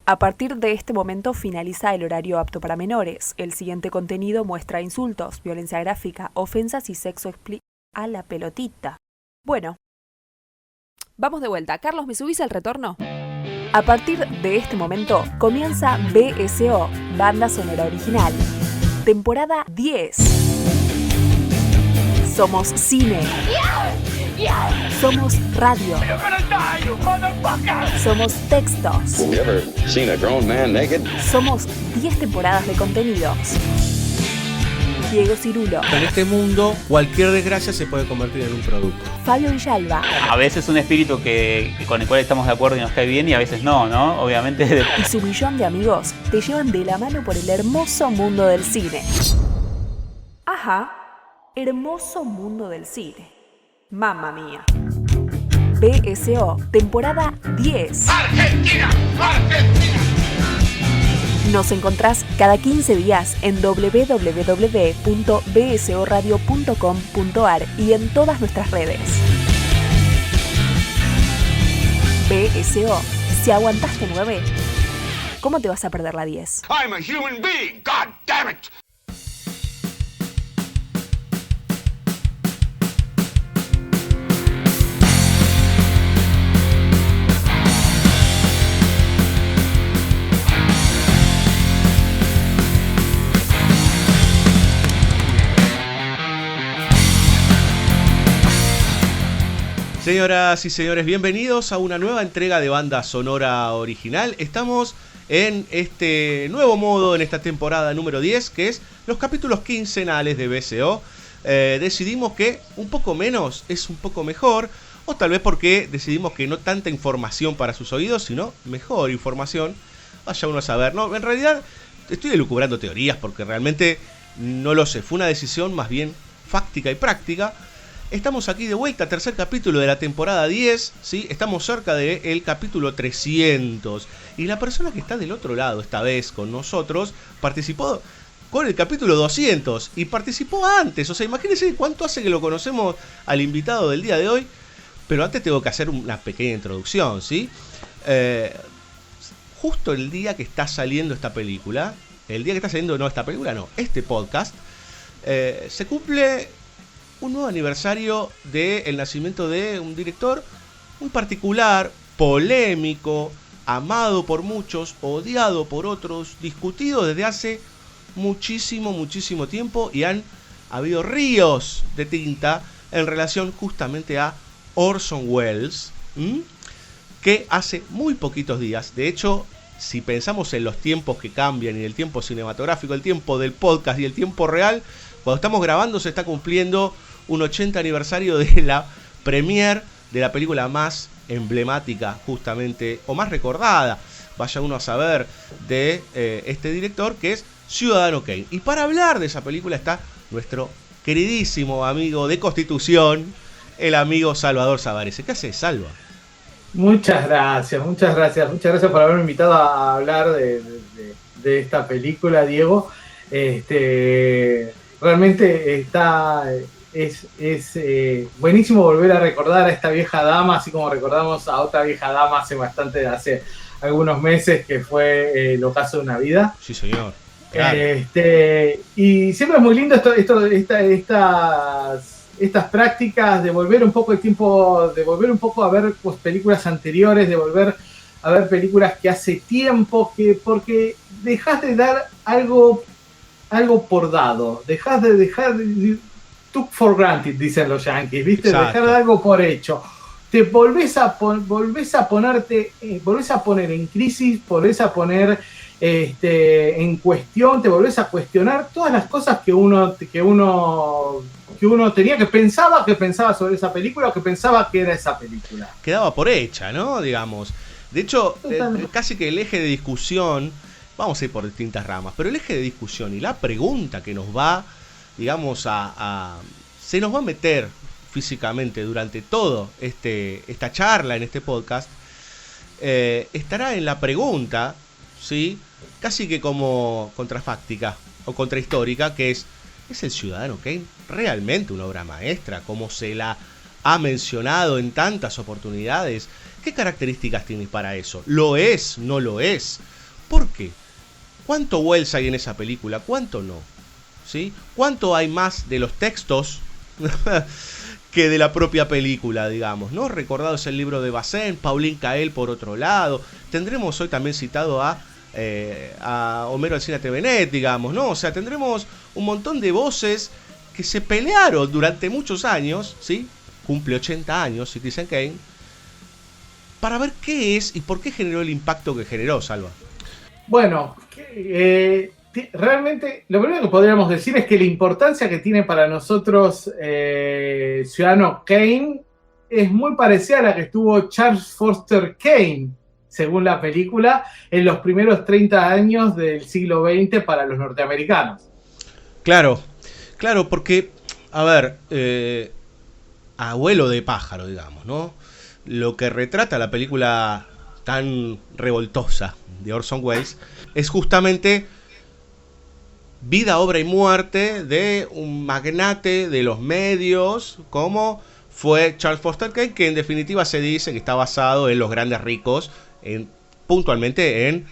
A partir de este momento finaliza el horario apto para menores. El siguiente contenido muestra insultos, violencia gráfica, ofensas y sexo explícito. A la pelotita. Bueno, vamos de vuelta. Carlos, ¿me subís al retorno? A partir de este momento comienza BSO, Banda Sonora Original. Temporada 10. Somos cine. Somos radio. Somos textos. Have you ever seen a grown man naked? Somos 10 temporadas de contenidos. Diego Cirulo, En este mundo, cualquier desgracia se puede convertir en un producto. Fabio Villalba A veces un espíritu con el cual estamos de acuerdo y nos cae bien y a veces no, ¿no? Obviamente. y su millón de amigos te llevan de la mano por el hermoso mundo del cine. Ajá, hermoso mundo del cine. Mamma mía. BSO, temporada 10. ¡Argentina! ¡Argentina! Nos encontrás cada 15 días en www.bsoradio.com.ar y en todas nuestras redes. BSO, si aguantaste 9, ¿cómo te vas a perder la 10? I'm a human being, god damn it! Señoras y señores, bienvenidos a una nueva entrega de Banda Sonora Original. Estamos en este nuevo modo, en esta temporada número 10, que es los capítulos quincenales de BSO. Decidimos que un poco menos es un poco mejor, o tal vez porque decidimos que no tanta información para sus oídos, sino mejor información. Vaya uno a saber, ¿no? En realidad estoy elucubrando teorías porque realmente no lo sé. Fue una decisión más bien fáctica y práctica. Estamos aquí de vuelta, tercer capítulo de la temporada 10, ¿sí? Estamos cerca del capítulo 300. Y la persona que está del otro lado, esta vez con nosotros, participó con el capítulo 200 y participó antes. O sea, imagínense cuánto hace que lo conocemos al invitado del día de hoy. Pero antes tengo que hacer una pequeña introducción, ¿sí? Justo el día que está saliendo esta película, este podcast, se cumple un nuevo aniversario del nacimiento de un director muy particular, polémico, amado por muchos, odiado por otros, discutido desde hace muchísimo tiempo, y han habido ríos de tinta en relación justamente a Orson Welles, que hace muy poquitos días, de hecho, si pensamos en los tiempos que cambian y el tiempo cinematográfico, el tiempo del podcast y el tiempo real, cuando estamos grabando se está cumpliendo un 80 aniversario de la premiere de la película más emblemática justamente, o más recordada, vaya uno a saber, de este director, que es Ciudadano Kane. Y para hablar de esa película está nuestro queridísimo amigo de Constitución, el amigo Salvador Savarese. ¿Qué haces, Salva? Muchas gracias por haberme invitado a hablar de esta película, Diego. Realmente es buenísimo volver a recordar a esta vieja dama, así como recordamos a otra vieja dama hace algunos meses, que fue el ocaso de una vida. Sí, señor. Claro. Y siempre es muy lindo estas prácticas de volver un poco el tiempo, de volver un poco a ver pues, películas anteriores, de volver a ver películas que hace tiempo, porque dejas de dar algo por dado, dejar took for granted, dicen los yankees, ¿viste? Exacto. Dejar algo por hecho. Te volvés a poner en crisis, volvés a poner en cuestión, te volvés a cuestionar todas las cosas que uno tenía, que pensaba sobre esa película, o que pensaba que era esa película. Quedaba por hecha, ¿no? Digamos. De hecho, casi que el eje de discusión, vamos a ir por distintas ramas, pero el eje de discusión y la pregunta que nos va, digamos, se nos va a meter físicamente durante todo esta charla en este podcast, estará en la pregunta, ¿sí? Casi que como contrafáctica o contrahistórica, que ¿es el Ciudadano Kane realmente una obra maestra, como se la ha mencionado en tantas oportunidades? ¿Qué características tiene para eso? ¿Lo es? ¿No lo es? ¿Por qué? ¿Cuánto Wells hay en esa película? ¿Cuánto no? ¿Sí? ¿Cuánto hay más de los textos que de la propia película, digamos, ¿no? Recordado es el libro de Bazin, Pauline Kael por otro lado. Tendremos hoy también citado a Homero Alsina Tevenet, digamos, ¿no? O sea, tendremos un montón de voces que se pelearon durante muchos años, ¿sí? Cumple 80 años Citizen Kane, para ver qué es y por qué generó el impacto que generó, Salva. Bueno, realmente lo primero que podríamos decir es que la importancia que tiene para nosotros Ciudadano Kane es muy parecida a la que tuvo Charles Foster Kane, según la película, en los primeros 30 años del siglo XX para los norteamericanos. Claro, porque, a ver, Abuelo de pájaro, digamos, ¿no? Lo que retrata la película tan revoltosa de Orson Welles es justamente vida, obra y muerte de un magnate de los medios como fue Charles Foster Kane, que en definitiva se dice que está basado en los grandes ricos, puntualmente en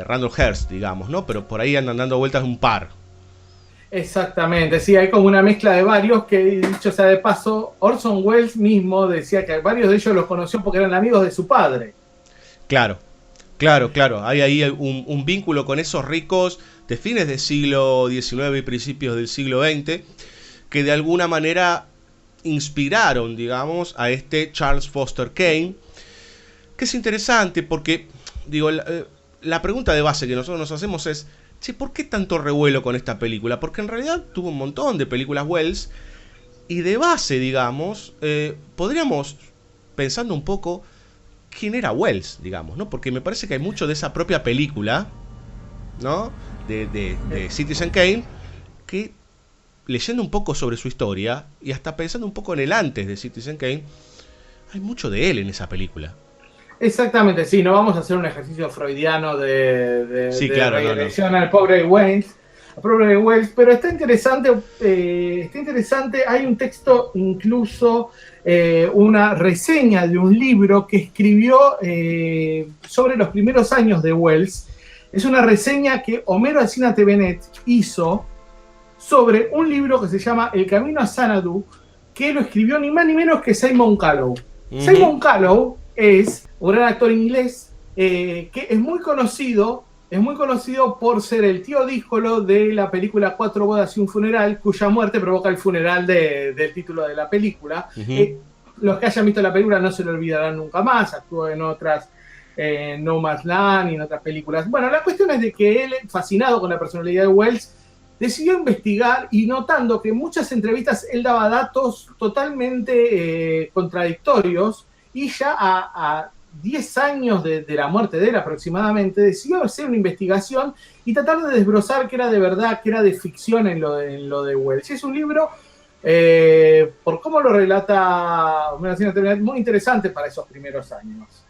Randall Hearst, digamos, ¿no? Pero por ahí andan dando vueltas un par. Exactamente, sí, hay como una mezcla de varios que, dicho sea de paso, Orson Welles mismo decía que varios de ellos los conoció porque eran amigos de su padre. Claro. Hay ahí un vínculo con esos ricos de fines del siglo XIX y principios del siglo XX que de alguna manera inspiraron, digamos, a este Charles Foster Kane, que es interesante porque, digo, la pregunta de base que nosotros nos hacemos es, che, ¿por qué tanto revuelo con esta película? Porque en realidad tuvo un montón de películas Welles y de base, digamos, podríamos, pensando un poco, quién era Welles, digamos, ¿no? Porque me parece que hay mucho de esa propia película, ¿no? De Citizen Kane, que leyendo un poco sobre su historia y hasta pensando un poco en el antes de Citizen Kane, hay mucho de él en esa película. Exactamente, sí, no vamos a hacer un ejercicio freudiano de regresión no. al pobre Welles, pero está interesante, hay un texto, incluso una reseña de un libro que escribió sobre los primeros años de Welles. Es una reseña que Homero Alsina Tevenet hizo sobre un libro que se llama El Camino a Xanadu, que lo escribió ni más ni menos que Simon Callow. Uh-huh. Simon Callow es un gran actor inglés que es muy conocido por ser el tío díscolo de la película Cuatro bodas y un funeral, cuya muerte provoca el funeral del título de la película. Uh-huh. Los que hayan visto la película no se lo olvidarán nunca más, actuó en otras, No Man's Land y en otras películas. Bueno, la cuestión es de que él, fascinado con la personalidad de Welles, decidió investigar y notando que en muchas entrevistas él daba datos totalmente contradictorios y ya a 10 años de la muerte de él aproximadamente, decidió hacer una investigación y tratar de desbrozar qué era de verdad, qué era de ficción en lo de Welles. Y es un libro, por cómo lo relata, muy interesante para esos primeros años.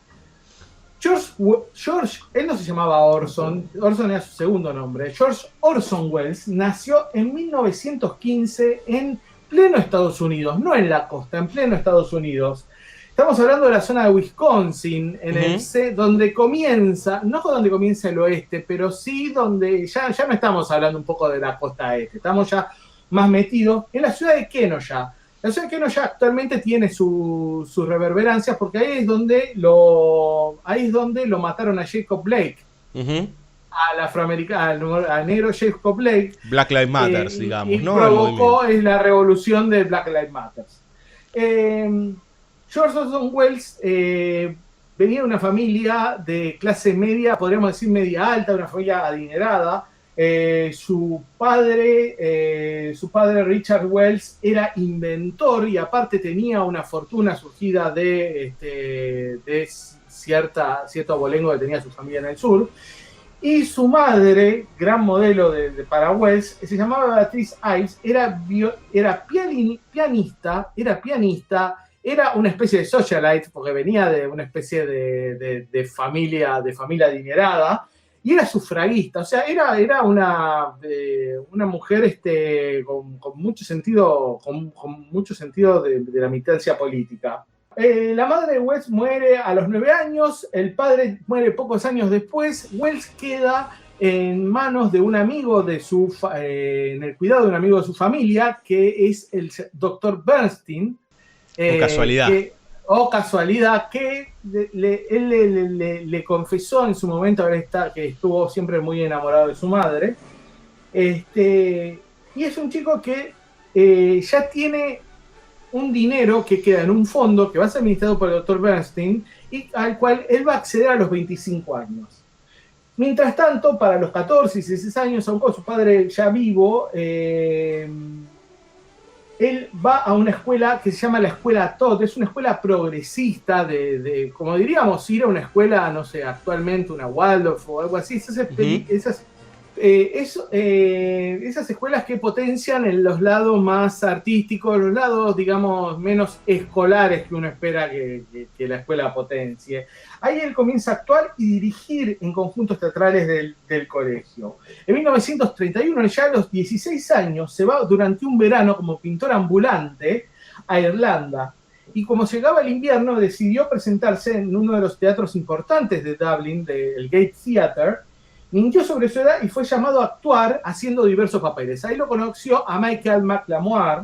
George, él no se llamaba Orson era su segundo nombre. George Orson Welles nació en 1915 en pleno Estados Unidos, no en la costa, en pleno Estados Unidos. Estamos hablando de la zona de Wisconsin, en el C, donde comienza, no donde comienza el oeste, pero sí donde ya no estamos hablando un poco de la costa este, estamos ya más metidos en la ciudad de Kenosha. La ciudad de Kenosha actualmente tiene sus reverberancias porque ahí es donde lo mataron a Jacob Blake, uh-huh, al afroamericano, al negro Jacob Blake. Black Lives Matter, digamos, y ¿no? Provocó la revolución de Black Lives Matter. George Orson Welles venía de una familia de clase media, podríamos decir media alta, una familia adinerada. Su padre Richard Welles era inventor y aparte tenía una fortuna surgida de cierto abolengo que tenía su familia en el sur. Y su madre, gran modelo para Welles, se llamaba Beatrice Ives, era pianista, era una especie de socialite porque venía de una especie de familia adinerada. Y era sufragista, o sea, era una mujer con mucho sentido de la militancia política. La madre de Wells muere a los 9 años, el padre muere pocos años después. Wells queda en manos de un amigo en el cuidado de un amigo de su familia, que es el Dr. Bernstein. Casualidad. Casualidad, que él le confesó en su momento que estuvo siempre muy enamorado de su madre. Y es un chico que ya tiene un dinero que queda en un fondo que va a ser administrado por el Dr. Bernstein y al cual él va a acceder a los 25 años. Mientras tanto, para los 14 y 16 años, aún con su padre ya vivo, él va a una escuela que se llama la Escuela Todd. Es una escuela progresista como diríamos, ir a una escuela, no sé, actualmente una Waldorf o algo así. Esas escuelas que potencian en los lados más artísticos, los lados, digamos, menos escolares que uno espera que la escuela potencie. Ahí él comienza a actuar y dirigir en conjuntos teatrales del colegio. En 1931, ya a los 16 años, se va durante un verano como pintor ambulante a Irlanda. Y como llegaba el invierno, decidió presentarse en uno de los teatros importantes de Dublín, el Gate Theatre. Mintió sobre su edad y fue llamado a actuar haciendo diversos papeles. Ahí lo conoció a Michael McLemore,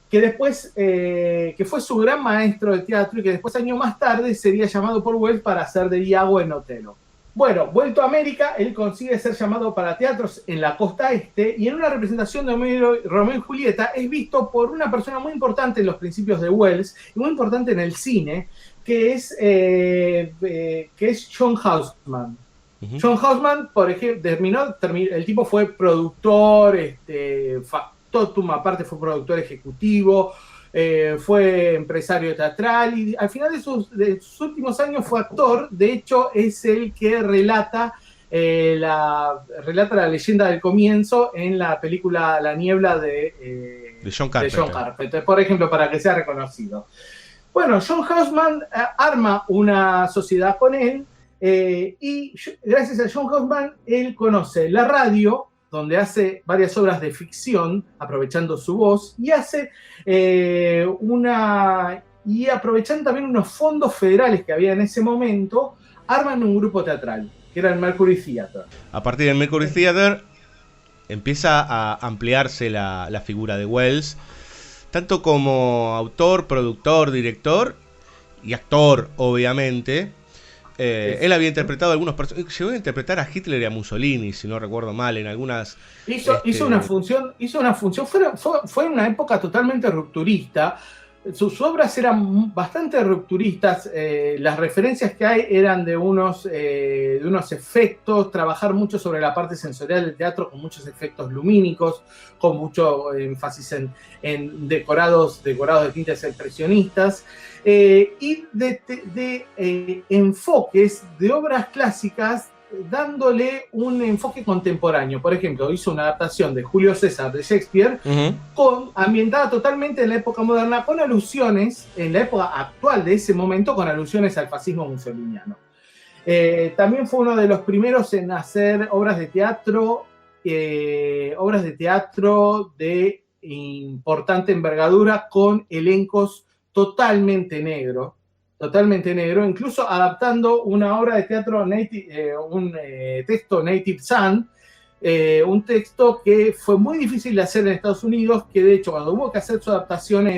que después que fue su gran maestro de teatro y que después, años más tarde, sería llamado por Wells para hacer de Iago en Otelo. Bueno, vuelto a América, él consigue ser llamado para teatros en la costa este y en una representación de Romeo y Julieta es visto por una persona muy importante en los principios de Wells y muy importante en el cine, que es John Houseman. John Houseman, por ejemplo, el tipo fue productor, factotum, aparte fue productor ejecutivo, fue empresario teatral y al final de sus últimos años fue actor. De hecho, es el que relata la leyenda del comienzo en la película La Niebla de John Carpenter, por ejemplo, para que sea reconocido. Bueno, John Houseman arma una sociedad con él. Y gracias a John Houseman, él conoce la radio, donde hace varias obras de ficción, aprovechando su voz, y aprovechando también unos fondos federales que había en ese momento, arman un grupo teatral, que era el Mercury Theatre. A partir del Mercury Theatre empieza a ampliarse la figura de Wells, tanto como autor, productor, director y actor, obviamente. Él había interpretado algunos personajes, llegó a interpretar a Hitler y a Mussolini, si no recuerdo mal, en algunas... Hizo una función, fue en una época totalmente rupturista. Sus obras eran bastante rupturistas, las referencias que hay eran de unos efectos, trabajar mucho sobre la parte sensorial del teatro, con muchos efectos lumínicos, con mucho énfasis en decorados de tintes expresionistas, y de enfoques de obras clásicas, dándole un enfoque contemporáneo. Por ejemplo, hizo una adaptación de Julio César de Shakespeare, ambientada totalmente en la época moderna, con alusiones, en la época actual de ese momento, con alusiones al fascismo mussoliniano. También fue uno de los primeros en hacer obras de teatro de importante envergadura, con elencos totalmente negros, incluso adaptando una obra de teatro, un texto Native Son, un texto que fue muy difícil de hacer en Estados Unidos, que de hecho cuando hubo que hacer su adaptación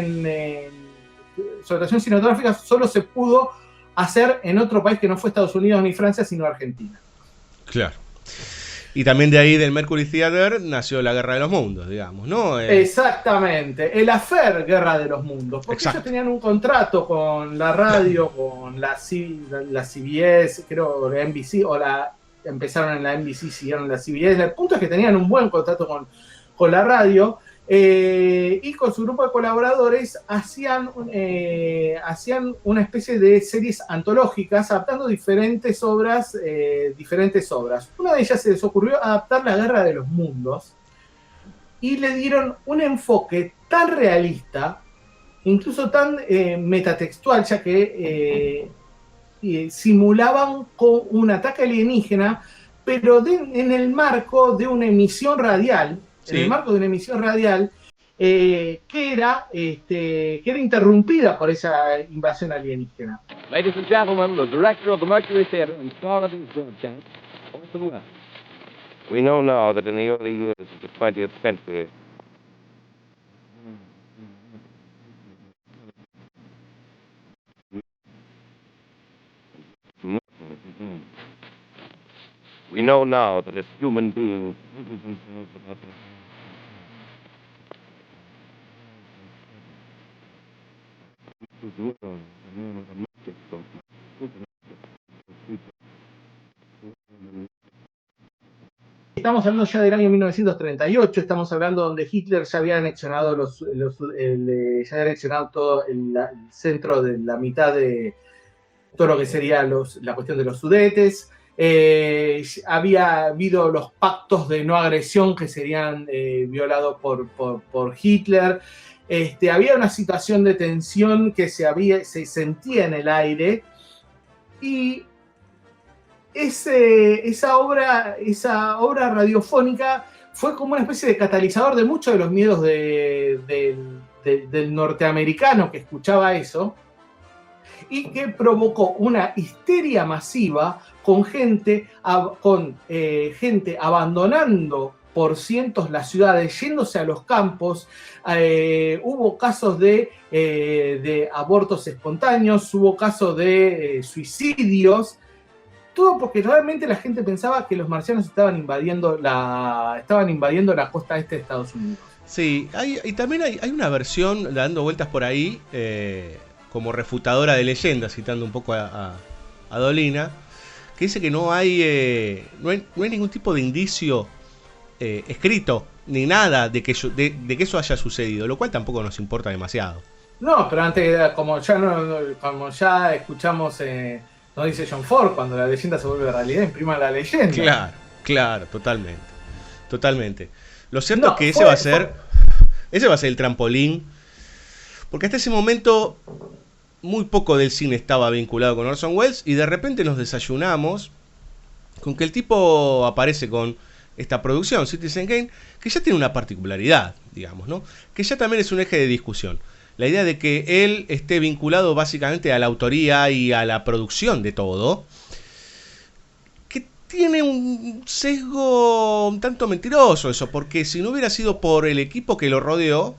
cinematográfica solo se pudo hacer en otro país que no fue Estados Unidos ni Francia, sino Argentina. Claro. Y también de ahí, del Mercury Theatre, nació la Guerra de los Mundos, digamos, ¿no? Exactamente, el affair Guerra de los Mundos, porque ellos tenían un contrato con la radio, con la CBS, creo, la NBC, empezaron en la NBC, siguieron en la CBS. El punto es que tenían un buen contrato con la radio, y con su grupo de colaboradores hacían una especie de series antológicas adaptando diferentes obras. Una de ellas se les ocurrió adaptar La Guerra de los Mundos y le dieron un enfoque tan realista, incluso tan metatextual, ya que simulaban con un ataque alienígena, pero en el marco de una emisión radial. Sí. En el marco de una emisión radial, que era interrumpida por esa invasión alienígena. Ladies and gentlemen, the director of the Mercury Theater and star of his broadcast, Orson Welles. We know now that in the early years of the 20th century, we know now that as human beings, Estamos hablando ya del año 1938, estamos hablando donde Hitler ya había anexionado ya había anexionado todo el centro de la mitad de todo lo que sería la cuestión de los Sudetes. Había habido los pactos de no agresión que serían violados por Hitler. Había una situación de tensión que se sentía en el aire, y esa obra radiofónica fue como una especie de catalizador de muchos de los miedos del norteamericano que escuchaba eso, y que provocó una histeria masiva con gente abandonando por cientos las ciudades, yéndose a los campos. Hubo casos de abortos espontáneos, hubo casos de suicidios, todo porque realmente la gente pensaba que los marcianos estaban invadiendo la costa este de Estados Unidos. Sí, y también hay una versión dando vueltas por ahí, como refutadora de leyendas, citando un poco a Dolina, que dice que no hay ningún tipo de indicio escrito ni nada de que eso haya sucedido, lo cual tampoco nos importa demasiado. No, pero antes, como ya escuchamos, nos dice John Ford, cuando la leyenda se vuelve realidad, imprima la leyenda. Claro, totalmente. Lo cierto es que ese va a ser el trampolín, porque hasta ese momento muy poco del cine estaba vinculado con Orson Welles, y de repente nos desayunamos con que el tipo aparece con esta producción, Citizen Kane, que ya tiene una particularidad, digamos, ¿no? Que ya también es un eje de discusión. La idea de que él esté vinculado básicamente a la autoría y a la producción de todo, que tiene un sesgo un tanto mentiroso eso, porque si no hubiera sido por el equipo que lo rodeó,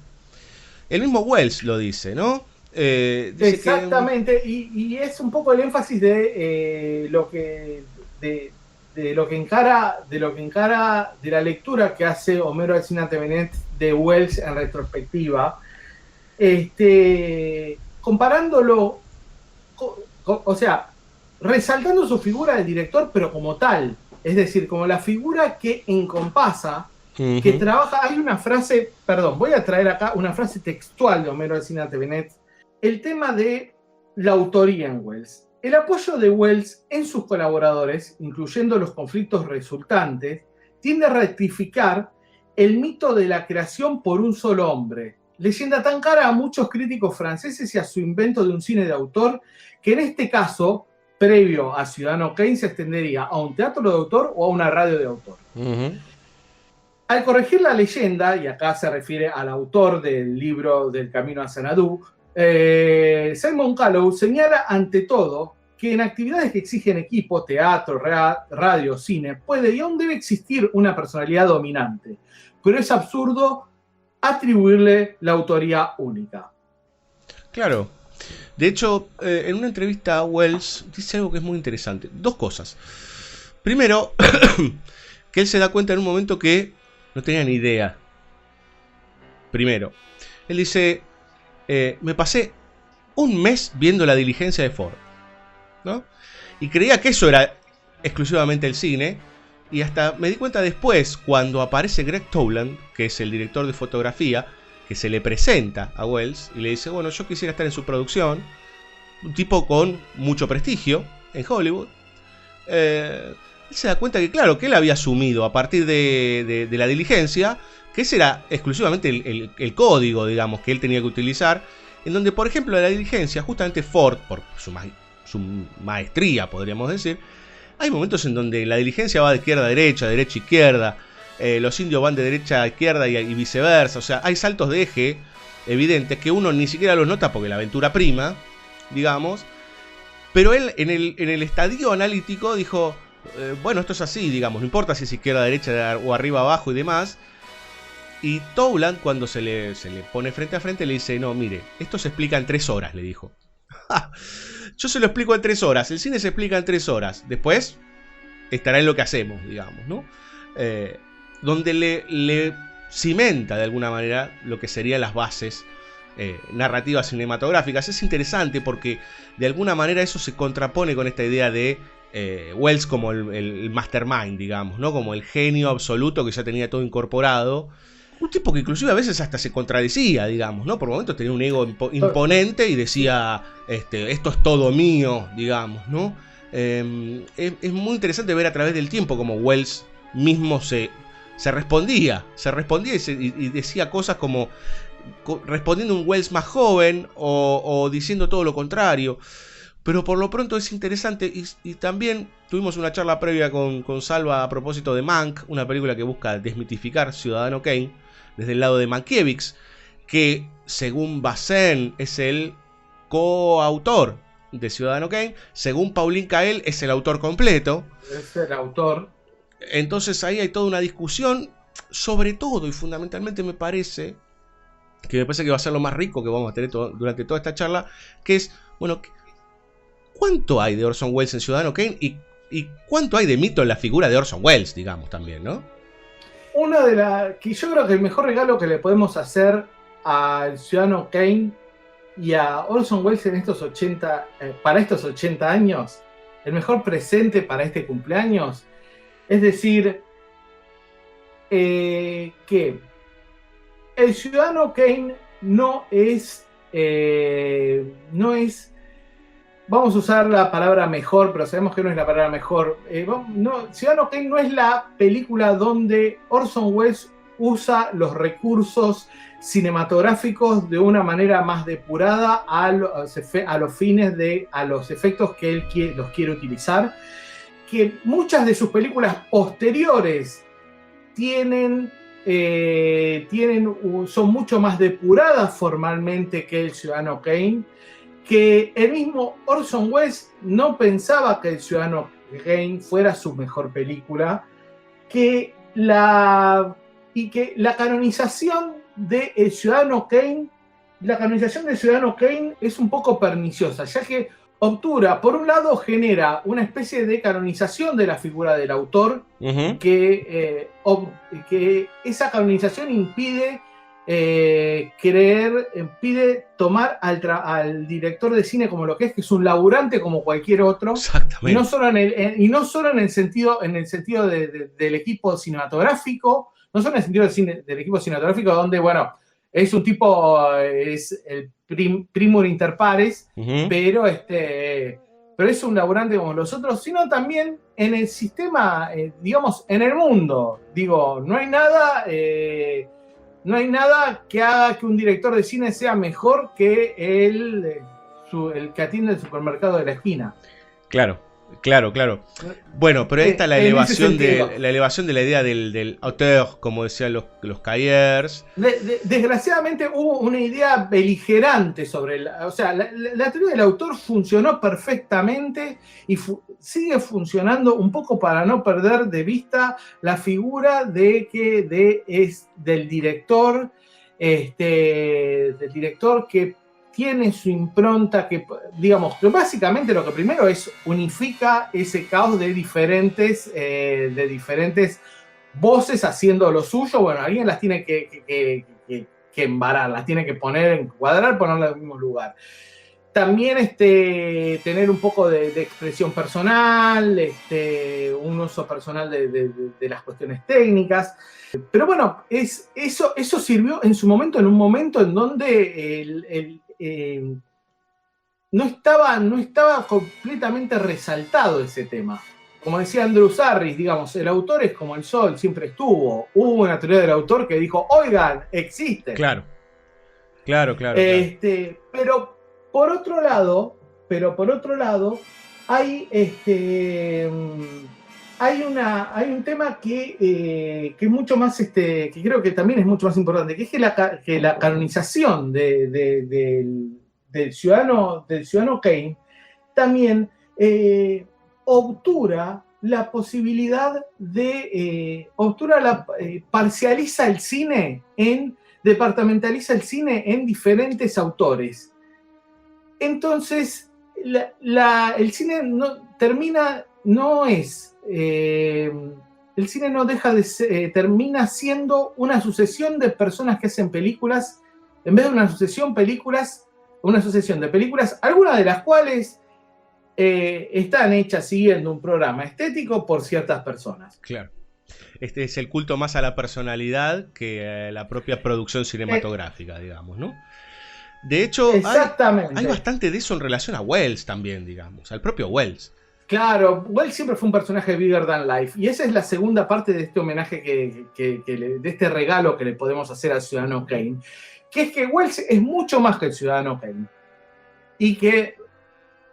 el mismo Welles lo dice, ¿no? Exactamente, y es un poco el énfasis de lo que encara de la lectura que hace Homero Alsina Benet de Welles en retrospectiva, comparándolo, o sea, resaltando su figura de director, pero como tal, es decir, como la figura que encompasa, que trabaja. Hay una frase, voy a traer acá una frase textual de Homero Alsina Benet, el tema de la autoría en Welles. El apoyo de Welles en sus colaboradores, incluyendo los conflictos resultantes, tiende a rectificar el mito de la creación por un solo hombre, leyenda tan cara a muchos críticos franceses y a su invento de un cine de autor, que en este caso, previo a Ciudadano Kane, se extendería a un teatro de autor o a una radio de autor. Al corregir la leyenda, y acá se refiere al autor del libro del Camino a Xanadu, Simon Callow señala ante todo que en actividades que exigen equipo, teatro, radio, cine, puede y aún debe existir una personalidad dominante, pero es absurdo atribuirle la autoría única. Claro. De hecho, en una entrevista a Welles dice algo que es muy interesante. Dos cosas. Primero, que él se da cuenta en un momento que no tenía ni idea. Primero, él dice: me pasé un mes viendo La diligencia de Ford, ¿no? Y creía que eso era exclusivamente el cine, y hasta me di cuenta después, cuando aparece Greg Toland, que es el director de fotografía, que se le presenta a Welles y le dice: bueno, yo quisiera estar en su producción, un tipo con mucho prestigio en Hollywood. Él se da cuenta que, claro, que él había asumido a partir de La diligencia que ese era exclusivamente el código, digamos, que él tenía que utilizar, en donde, por ejemplo, en La diligencia, justamente Ford, por su maestría, podríamos decir, hay momentos en donde La diligencia va de izquierda a derecha, derecha a izquierda, los indios van de derecha a izquierda y viceversa. O sea, hay saltos de eje evidentes que uno ni siquiera los nota porque la aventura prima, digamos. Pero él en el estadio analítico dijo, bueno, esto es así, digamos, no importa si es izquierda, derecha o arriba, abajo y demás. Y Townland, cuando se le pone frente a frente, le dice, no, mire, esto se explica en 3 horas, le dijo. Yo se lo explico en 3 horas, el cine se explica en 3 horas. Después estará en lo que hacemos, digamos, ¿no? Donde le cimenta de alguna manera lo que serían las bases narrativas cinematográficas. Es interesante porque de alguna manera eso se contrapone con esta idea de Welles como el mastermind, digamos, ¿no? Como el genio absoluto que ya tenía todo incorporado. Un tipo que inclusive a veces hasta se contradecía, digamos, ¿no? Por momentos tenía un ego imponente y decía, esto es todo mío, digamos, ¿no? Es muy interesante ver a través del tiempo como Welles mismo se respondía y decía cosas como respondiendo a un Welles más joven o diciendo todo lo contrario. Pero por lo pronto es interesante y también tuvimos una charla previa con Salva a propósito de Mank, una película que busca desmitificar Ciudadano Kane desde el lado de Mankiewicz, que según Bazin es el coautor de Ciudadano Kane, según Pauline Kael es el autor completo. Es el autor. Entonces ahí hay toda una discusión, sobre todo y fundamentalmente me parece que va a ser lo más rico que vamos a tener durante toda esta charla, que es, bueno, ¿cuánto hay de Orson Welles en Ciudadano Kane y cuánto hay de mito en la figura de Orson Welles, digamos, también, ¿no? Una de las que yo creo que el mejor regalo que le podemos hacer al Ciudadano Kane y a Orson Welles en estos 80, para estos 80 años, el mejor presente para este cumpleaños, es decir, que el Ciudadano Kane no es, vamos a usar la palabra mejor, pero sabemos que no es la palabra mejor. Ciudadano Kane no es la película donde Orson Welles usa los recursos cinematográficos de una manera más depurada a los efectos que él los quiere utilizar. Que muchas de sus películas posteriores son mucho más depuradas formalmente que el Ciudadano Kane, que el mismo Orson Welles no pensaba que el Ciudadano Kane fuera su mejor película, que la canonización de el Ciudadano Kane, es un poco perniciosa, ya que obtura, por un lado, genera una especie de canonización de la figura del autor, que esa canonización impide tomar al director de cine como lo que es un laburante como cualquier otro. Exactamente. Y no solo en el sentido del equipo cinematográfico, no solo en el sentido del equipo cinematográfico, donde, bueno, es un tipo, es el primum inter pares, pero es un laburante como los otros, sino también en el sistema, digamos, en el mundo. Digo, no hay nada que haga que un director de cine sea mejor que el que atiende el supermercado de la esquina. Claro. Bueno, pero ahí está la elevación de la idea del auteur, como decían los Cahiers. Desgraciadamente hubo una idea beligerante sobre la teoría del autor funcionó perfectamente y sigue funcionando un poco para no perder de vista la figura del director, que tiene su impronta, que digamos, que básicamente lo que primero es unifica ese caos de diferentes voces haciendo lo suyo. Bueno, alguien las tiene que embarar, las tiene que encuadrar, ponerlas en el mismo lugar. También tener un poco de expresión personal, un uso personal de las cuestiones técnicas. Pero bueno, eso sirvió en su momento, en un momento en donde no estaba completamente resaltado ese tema. Como decía Andrew Sarris, digamos, el autor es como el sol, siempre estuvo. Hubo una teoría del autor que dijo, oigan, existe. Claro. Pero por otro lado, hay hay un tema que es mucho más, que creo que también es mucho más importante, que es que la canonización del ciudadano Kane también obtura la posibilidad parcializa el cine departamentaliza el cine en diferentes autores. Entonces, el cine el cine no deja de ser, termina siendo una sucesión de personas que hacen películas, en vez de una sucesión de películas, algunas de las cuales están hechas siguiendo un programa estético por ciertas personas. Claro. Este es el culto más a la personalidad que a la propia producción cinematográfica, digamos, ¿no? De hecho, hay bastante de eso en relación a Wells también, digamos, al propio Wells. Claro, Wells siempre fue un personaje bigger than life, y esa es la segunda parte de este homenaje de este regalo que le podemos hacer al Ciudadano Kane, que es que Wells es mucho más que el Ciudadano Kane, y que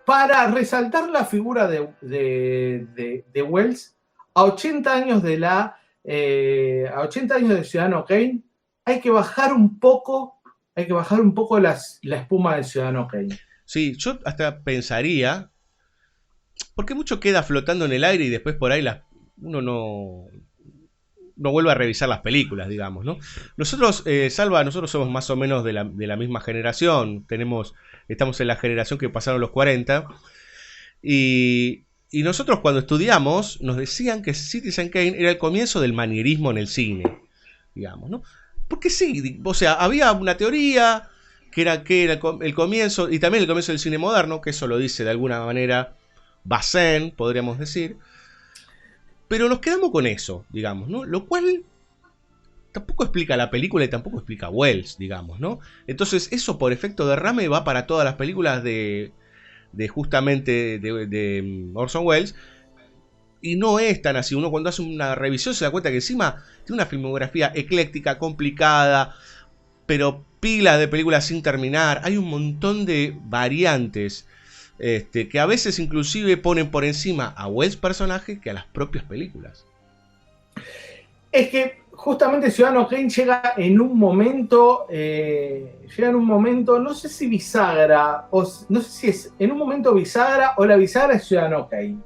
para resaltar la figura de Wells, a 80 años de Ciudadano Kane, hay que bajar un poco la espuma del Ciudadano Kane. Sí, yo hasta pensaría, porque mucho queda flotando en el aire y después por ahí uno no vuelve a revisar las películas, digamos, ¿no? Nosotros, Salva, nosotros somos más o menos de la misma generación, estamos en la generación que pasaron los 40, y nosotros cuando estudiamos nos decían que Citizen Kane era el comienzo del manierismo en el cine, digamos, ¿no? Porque sí, o sea, había una teoría que era el comienzo, y también el comienzo del cine moderno, que eso lo dice de alguna manera Bazin, podríamos decir, pero nos quedamos con eso, digamos, ¿no? Lo cual tampoco explica la película y tampoco explica Wells, digamos, ¿no? Entonces eso por efecto derrame va para todas las películas de Orson Welles, y no es tan así. Uno cuando hace una revisión se da cuenta que encima tiene una filmografía ecléctica, complicada, pero pilas de películas sin terminar. Hay un montón de variantes que a veces inclusive ponen por encima a Welles personaje que a las propias películas. Es que justamente Ciudadano Kane llega en un momento, no sé si bisagra, no sé si es en un momento bisagra o la bisagra es Ciudadano Kane.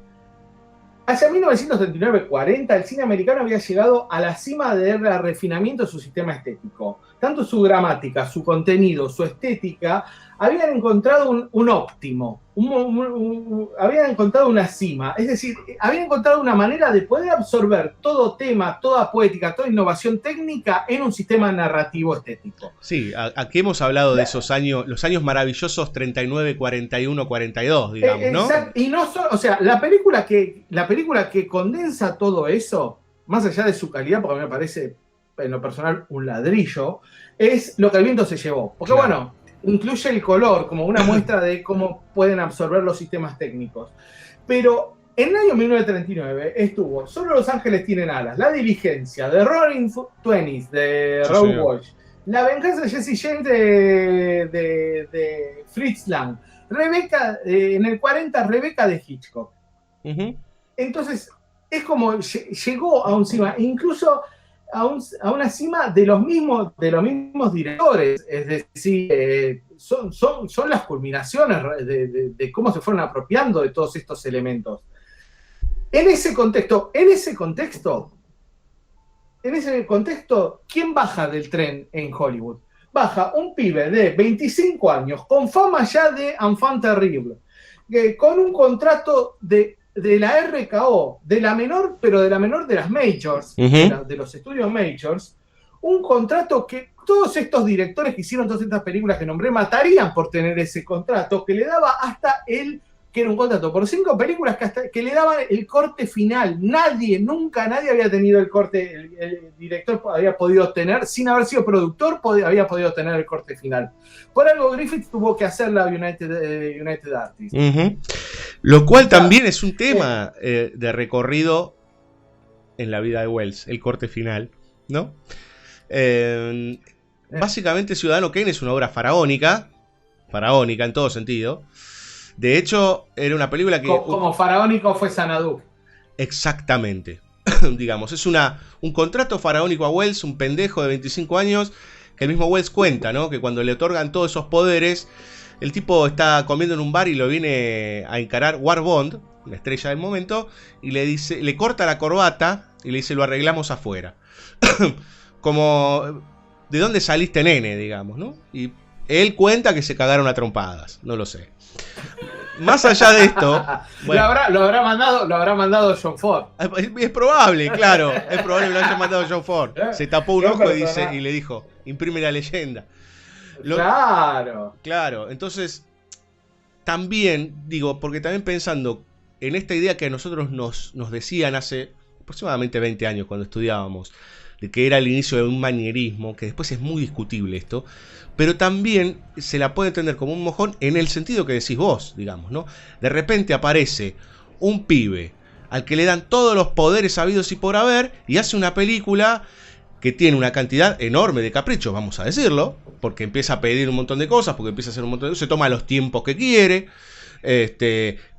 Hacia 1939-40 el cine americano había llegado a la cima del refinamiento de su sistema estético. Tanto su gramática, su contenido, su estética, habían encontrado un óptimo, habían encontrado una cima, es decir, habían encontrado una manera de poder absorber todo tema, toda poética, toda innovación técnica en un sistema narrativo estético. Sí, aquí hemos hablado de esos años, los años maravillosos 39, 41, 42, digamos, ¿no? Exacto. Y no solo, o sea, la película que condensa todo eso, más allá de su calidad, porque a mí me parece, en lo personal, un ladrillo, es Lo que el viento se llevó. Porque claro, bueno, incluye el color como una muestra de cómo pueden absorber los sistemas técnicos. Pero en el año 1939 estuvo Solo los ángeles tienen alas, La diligencia, The Roaring Twenties de Raoul Walsh, La venganza de Jesse James de Fritz Lang, Rebeca, en el 40 Rebeca de Hitchcock. Entonces es como llegó a un cima, incluso a una cima de los mismos directores, es decir, son las culminaciones de cómo se fueron apropiando de todos estos elementos. En ese contexto, ¿quién baja del tren en Hollywood? Baja un pibe de 25 años, con fama ya de enfant terrible, con un contrato de la RKO, de la menor de las majors, de los estudios majors, un contrato que todos estos directores que hicieron todas estas películas que nombré matarían por tener ese contrato, que le daba que era un contrato por 5 películas que le daban el corte final. Nunca nadie había tenido el corte, el director había podido tener, sin haber sido productor, había podido tener el corte final. Por algo Griffith tuvo que hacer la United Artists. Lo cual también es un tema de recorrido en la vida de Wells, el corte final, ¿no? Básicamente Ciudadano Kane es una obra faraónica en todo sentido. De hecho, era una película que... Como faraónico fue Xanadu. Exactamente. Digamos, es un contrato faraónico a Wells, un pendejo de 25 años, que el mismo Wells cuenta, ¿no? Que cuando le otorgan todos esos poderes, el tipo está comiendo en un bar y lo viene a encarar War Bond, la estrella del momento, y le corta la corbata y le dice, lo arreglamos afuera. Como, ¿de dónde saliste, nene? Digamos, ¿no? Y él cuenta que se cagaron a trompadas, no lo sé. Más allá de esto, bueno, lo habrá mandado John Ford. es probable, claro, es probable que lo haya mandado John Ford. Se tapó un ojo y le dijo, imprime la leyenda. Claro, entonces también digo, porque también pensando en esta idea que a nosotros nos decían hace aproximadamente 20 años cuando estudiábamos, de que era el inicio de un manierismo, que después es muy discutible esto, pero también se la puede entender como un mojón en el sentido que decís vos, digamos, ¿no? De repente aparece un pibe al que le dan todos los poderes habidos y por haber y hace una película que tiene una cantidad enorme de caprichos, vamos a decirlo, porque empieza a pedir un montón de cosas, porque empieza a hacer un montón de cosas, se toma los tiempos que quiere,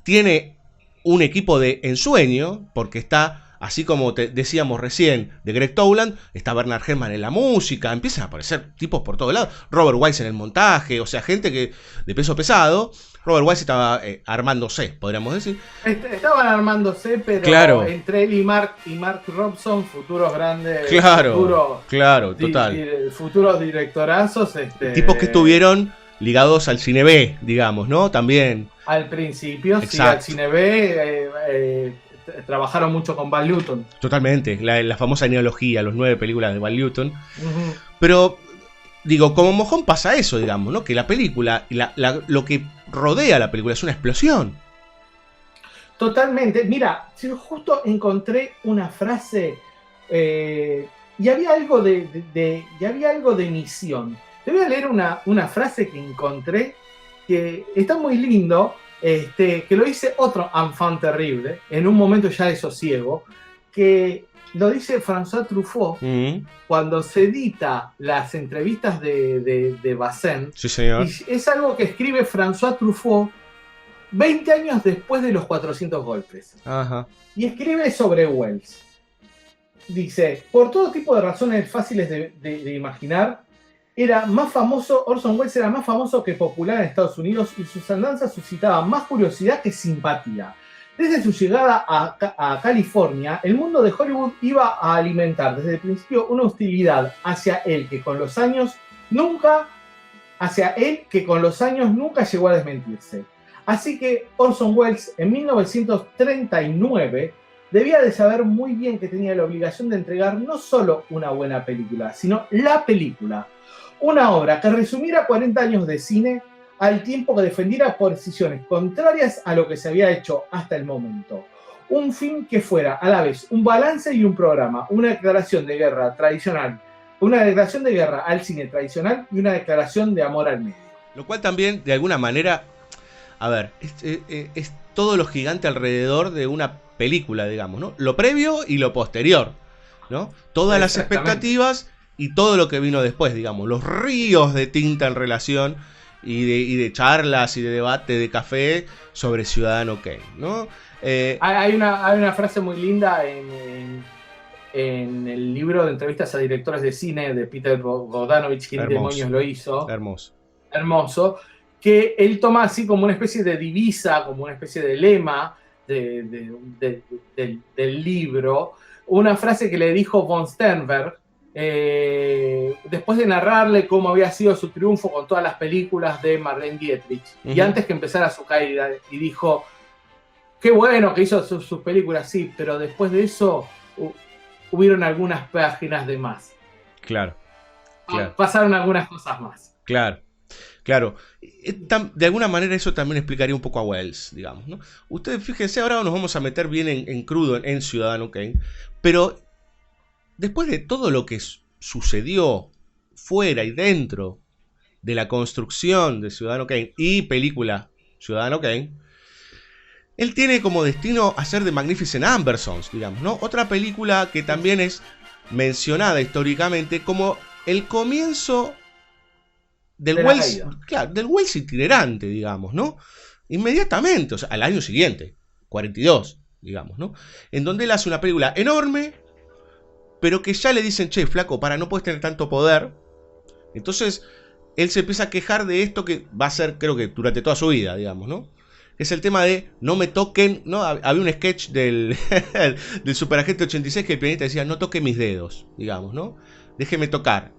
tiene un equipo de ensueño, porque está... Así como decíamos recién de Greg Toland, está Bernard Herrmann en la música, empiezan a aparecer tipos por todos lados, Robert Wise en el montaje, o sea, gente que de peso pesado. Robert Wise estaba armándose, podríamos decir. Estaban armándose, pero claro, entre él y Mark Robson, futuros grandes, claro, total. Futuros directorazos. Tipos que estuvieron ligados al cine B, digamos, ¿no? También. Al principio, exacto. Sí, al cine B. Trabajaron mucho con Val Newton. Totalmente, la famosa neología, los 9 películas de Val Newton. Pero, digo, como mojón pasa eso, digamos, ¿no? Que la película, lo que rodea la película es una explosión. Totalmente. Mira, yo justo encontré una frase y había algo de misión. Te voy a leer una frase que encontré que está muy lindo. Que lo dice otro enfant terrible, en un momento ya de sosiego, que lo dice François Truffaut cuando se edita las entrevistas de Bazin. Sí, señor. Y es algo que escribe François Truffaut 20 años después de los 400 golpes. Ajá. Y escribe sobre Wells. Dice, por todo tipo de razones fáciles de imaginar, Orson Welles era más famoso que popular en Estados Unidos y sus andanzas suscitaban más curiosidad que simpatía. Desde su llegada a California, el mundo de Hollywood iba a alimentar desde el principio una hostilidad hacia él que con los años nunca llegó a desmentirse. Así que Orson Welles en 1939 debía de saber muy bien que tenía la obligación de entregar no solo una buena película, sino la película. Una obra que resumiera 40 años de cine al tiempo que defendiera posiciones contrarias a lo que se había hecho hasta el momento. Un film que fuera a la vez un balance y un programa, una declaración de guerra tradicional, una declaración de guerra al cine tradicional y una declaración de amor al medio. Lo cual también, de alguna manera, a ver, es todo lo gigante alrededor de una película, digamos, ¿no? Lo previo y lo posterior, ¿no? Todas las expectativas y todo lo que vino después, digamos, los ríos de tinta en relación y de charlas y de debate de café sobre Ciudadano Kane, ¿no? Hay una frase muy linda en el libro de entrevistas a directores de cine de Peter Bogdanovich, ¿Quién demonios lo hizo? Hermoso, que él toma así como una especie de divisa, como una especie de lema del libro, una frase que le dijo von Sternberg, después de narrarle cómo había sido su triunfo con todas las películas de Marlene Dietrich, y antes que empezara su caída, y dijo, qué bueno que hizo sus películas, sí, pero después de eso hubieron algunas páginas de más. Claro. Pasaron algunas cosas más. Claro. De alguna manera eso también explicaría un poco a Wells, digamos, ¿no? Ustedes fíjense, ahora nos vamos a meter bien en crudo en Ciudadano Kane, pero después de todo lo que sucedió fuera y dentro de la construcción de Ciudadano Kane y película Ciudadano Kane, él tiene como destino hacer The Magnificent Ambersons, digamos, ¿no? Otra película que también es mencionada históricamente como el comienzo del Wells, claro, del Wells itinerante, digamos, ¿no? Inmediatamente, o sea, al año siguiente, 42, digamos, ¿no? En donde él hace una película enorme, pero que ya le dicen, che, flaco, no puedes tener tanto poder. Entonces, él se empieza a quejar de esto que va a ser, creo que durante toda su vida, digamos, ¿no? Es el tema de no me toquen, ¿no? Había un sketch del Superagente 86 que el pianista decía, no toque mis dedos, digamos, ¿no? Déjeme tocar.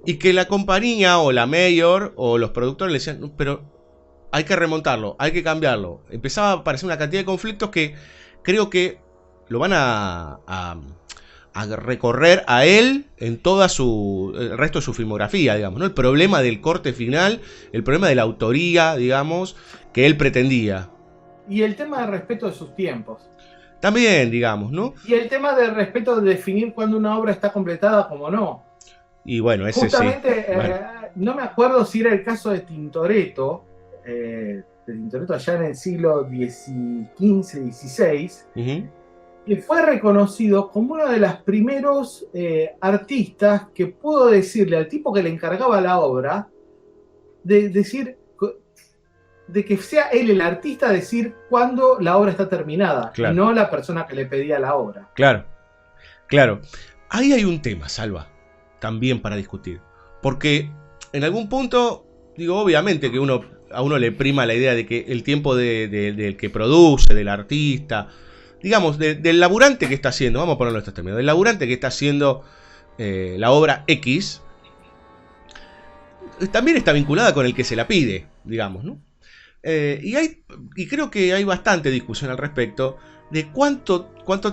Y que la compañía o la mayor o los productores le decían, no, pero hay que remontarlo, hay que cambiarlo. Empezaba a aparecer una cantidad de conflictos que creo que lo van a recorrer a él en toda el resto de su filmografía, digamos, ¿no? El problema del corte final, el problema de la autoría, digamos, que él pretendía. Y el tema de respeto de sus tiempos. También, digamos, ¿no? Y el tema de respeto de definir cuando una obra está completada como no. Y bueno, ese justamente, sí. Bueno. No me acuerdo si era el caso de Tintoretto, allá en el siglo XV-XVI, que fue reconocido como uno de los primeros artistas que pudo decirle al tipo que le encargaba la obra, de que sea él el artista decir cuándo la obra está terminada, claro, y no la persona que le pedía la obra. Claro, claro. Ahí hay un tema, Salva, también para discutir. Porque en algún punto, digo, obviamente que a uno le prima la idea de que el tiempo del que produce, del artista, digamos, del laburante que está haciendo, vamos a ponerlo en estos términos, del laburante que está haciendo la obra X, también está vinculada con el que se la pide, digamos, ¿no? Y creo que hay bastante discusión al respecto de cuánto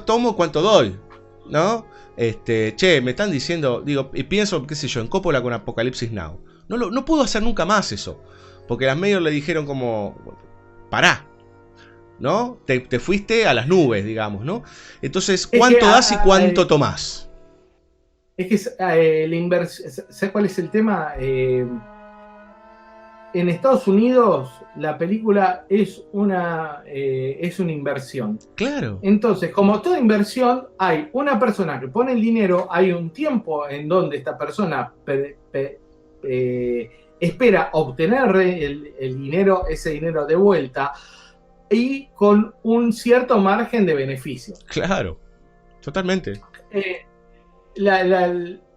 tomo, cuánto doy, ¿no? Che, me están diciendo, digo, y pienso, qué sé yo, en Coppola con Apocalipsis Now. No puedo hacer nunca más eso, porque las medios le dijeron como, pará, ¿no? Te fuiste a las nubes, digamos, ¿no? Entonces, ¿cuánto das y cuánto tomás? Es que la inversión, ¿sabes cuál es el tema? En Estados Unidos la película es una inversión. Claro. Entonces, como toda inversión, hay una persona que pone el dinero, hay un tiempo en donde esta persona espera obtener el dinero, ese dinero de vuelta, y con un cierto margen de beneficio. Claro, totalmente.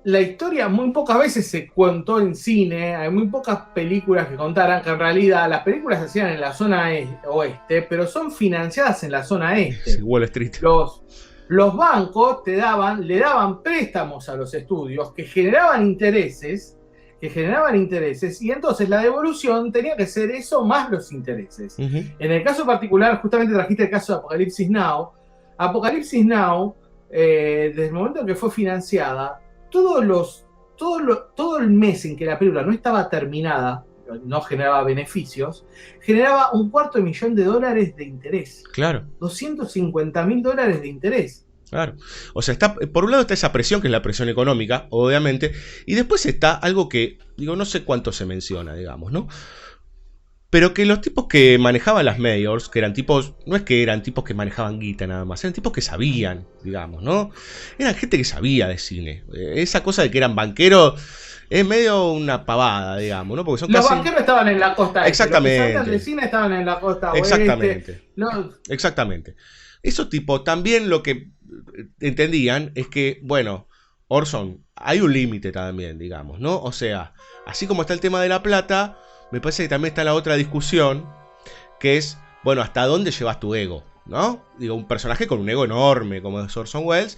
La historia muy pocas veces se contó en cine, hay muy pocas películas que contaran que en realidad las películas se hacían en la zona oeste, pero son financiadas en la zona este. Sí, Wall Street. Los bancos le daban préstamos a los estudios que generaban intereses, y entonces la devolución tenía que ser eso más los intereses. Uh-huh. En el caso particular, justamente trajiste el caso de Apocalipsis Now, desde el momento en que fue financiada, todo el mes en que la película no estaba terminada, no generaba beneficios, generaba $250,000 de interés. Claro. $250,000 de interés. Claro. O sea, por un lado está esa presión, que es la presión económica, obviamente, y después está algo que, digo, no sé cuánto se menciona, digamos, ¿no? Pero que los tipos que manejaban las majors, que eran tipos, no es que eran tipos que manejaban guita nada más, eran tipos que sabían, digamos, ¿no? Eran gente que sabía de cine. Esa cosa de que eran banqueros es medio una pavada, digamos, ¿no? Porque son los banqueros estaban en la costa este. Exactamente. Los que sabían de cine estaban en la costa oeste. Exactamente. Exactamente. Eso tipo, también lo que entendían es que, bueno, Orson, hay un límite también, digamos, ¿no? O sea, así como está el tema de la plata, me parece que también está la otra discusión, que es, bueno, ¿hasta dónde llevas tu ego? ¿No? Digo, un personaje con un ego enorme, como es Orson Welles,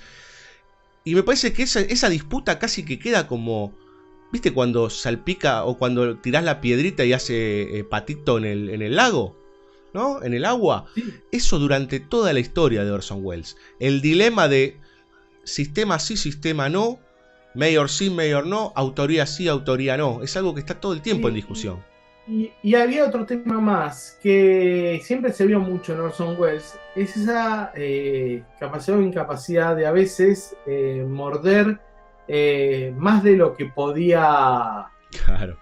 y me parece que esa disputa casi que queda como, ¿viste cuando salpica o cuando tirás la piedrita y hace patito en el lago? ¿No? En el agua. Sí. Eso durante toda la historia de Orson Welles. El dilema de sistema sí, sistema no, mayor sí, mayor no, autoría sí, autoría no. Es algo que está todo el tiempo en discusión. Y había otro tema más que siempre se vio mucho en Orson Welles. Es esa capacidad o incapacidad de a veces morder más de lo que podía. Claro.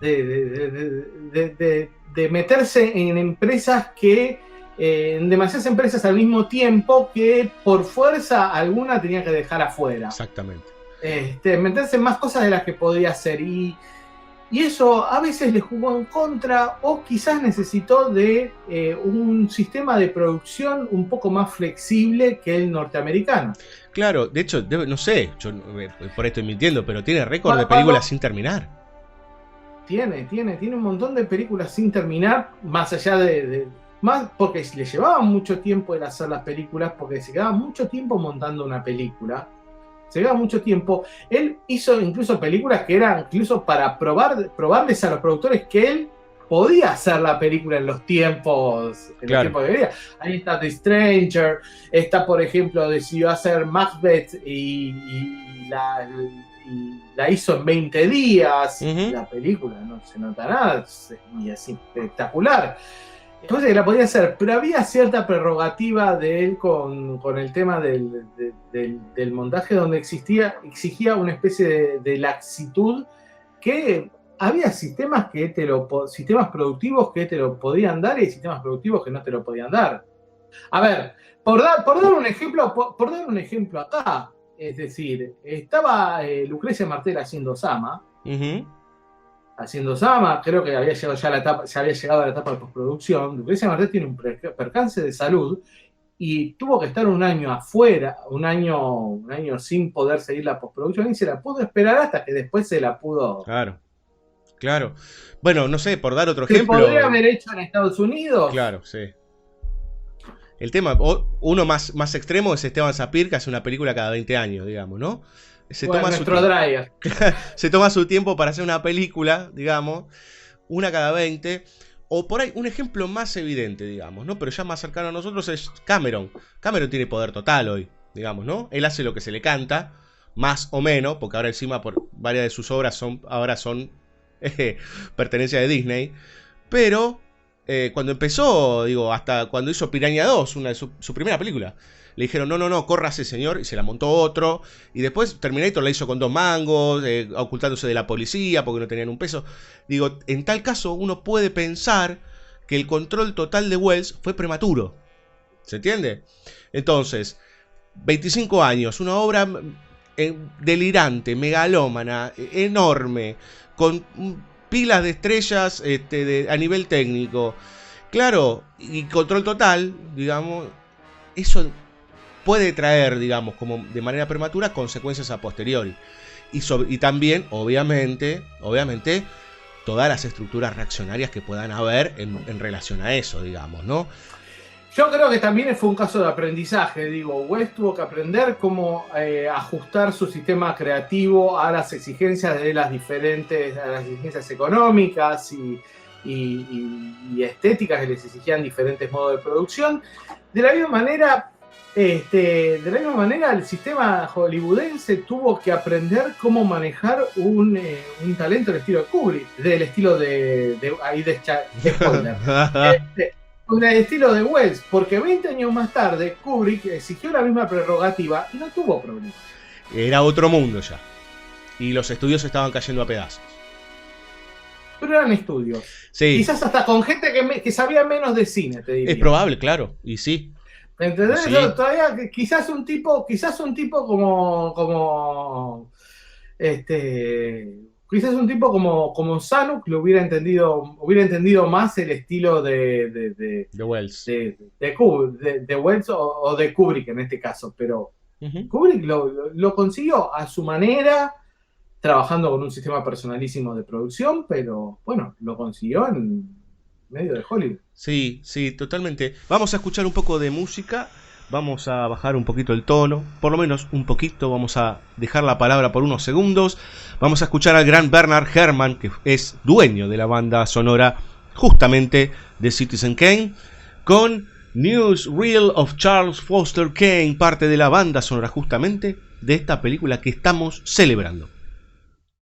De meterse en empresas en demasiadas empresas al mismo tiempo, que por fuerza alguna tenía que dejar afuera. Exactamente. Meterse en más cosas de las que podía hacer. Y Y eso a veces le jugó en contra o quizás necesitó de un sistema de producción un poco más flexible que el norteamericano. Claro, de hecho, no sé, yo por ahí estoy mintiendo, pero tiene récord de películas sin terminar. Tiene un montón de películas sin terminar, más allá más porque le llevaba mucho tiempo el hacer las películas, porque se quedaba mucho tiempo montando una película. Se lleva mucho tiempo. Él hizo incluso películas que eran incluso para probarles a los productores que él podía hacer la película en los tiempos, que quería. Ahí está The Stranger, está por ejemplo decidió hacer Macbeth y la hizo en 20 días. La película no se nota nada, y es espectacular. Entonces la podía hacer, pero había cierta prerrogativa de él con el tema del montaje, donde exigía una especie de laxitud, que había sistemas productivos que te lo podían dar y sistemas productivos que no te lo podían dar. A ver, por dar un ejemplo acá, es decir, estaba Lucrecia Martel haciendo Sama. Haciendo Sama, creo que había llegado a la etapa de postproducción. Lucrecia Martel tiene un percance de salud y tuvo que estar un año afuera, un año sin poder seguir la postproducción, y se la pudo esperar hasta que después se la pudo. Claro. Bueno, no sé, por dar otro ejemplo. ¿Se podría haber hecho en Estados Unidos? Claro, sí. El tema, uno más extremo es Esteban Sapir, que hace una película cada 20 años, digamos, ¿no? Se toma su tiempo para hacer una película, digamos, una cada 20. O por ahí, un ejemplo más evidente, digamos, ¿no? Pero ya más cercano a nosotros es Cameron. Cameron tiene poder total hoy, digamos, ¿no? Él hace lo que se le canta, más o menos, porque ahora encima por varias de sus obras son pertenencia de Disney. Pero cuando empezó, hasta cuando hizo Piranha 2, su primera película, le dijeron, no, córrase señor, y se la montó otro. Y después Terminator la hizo con 2 mangos, ocultándose de la policía porque no tenían un peso. En tal caso uno puede pensar que el control total de Wells fue prematuro. ¿Se entiende? Entonces, 25 años, una obra delirante, megalómana, enorme, con pilas de estrellas a nivel técnico. Claro, y control total, digamos, eso puede traer, digamos, como de manera prematura, consecuencias a posteriori. Y también, obviamente, todas las estructuras reaccionarias que puedan haber en relación a eso, digamos, ¿no? Yo creo que también fue un caso de aprendizaje. Wells tuvo que aprender cómo ajustar su sistema creativo a las exigencias de las exigencias económicas y estéticas que les exigían diferentes modos de producción. De la misma manera, el sistema hollywoodense tuvo que aprender cómo manejar un talento del estilo de Kubrick, del estilo de spoiler. Con el estilo de Wells, porque 20 años más tarde Kubrick exigió la misma prerrogativa y no tuvo problema. Era otro mundo ya. Y los estudios estaban cayendo a pedazos. Pero eran estudios. Sí. Quizás hasta con gente que sabía menos de cine, te diría. Es probable, claro. Y sí. ¿Entendés? Sí. Todavía quizás un tipo quizás un tipo como Zanuck lo hubiera entendido más el estilo de Wells. De Wells o de Kubrick en este caso, pero Kubrick lo consiguió a su manera, trabajando con un sistema personalísimo de producción, pero bueno, lo consiguió en medio de Hollywood. Sí, totalmente. Vamos a escuchar un poco de música. Vamos a bajar un poquito el tono, por lo menos un poquito, vamos a dejar la palabra por unos segundos. Vamos a escuchar al gran Bernard Herrmann, que es dueño de la banda sonora justamente de Citizen Kane, con Newsreel of Charles Foster Kane, parte de la banda sonora justamente de esta película que estamos celebrando.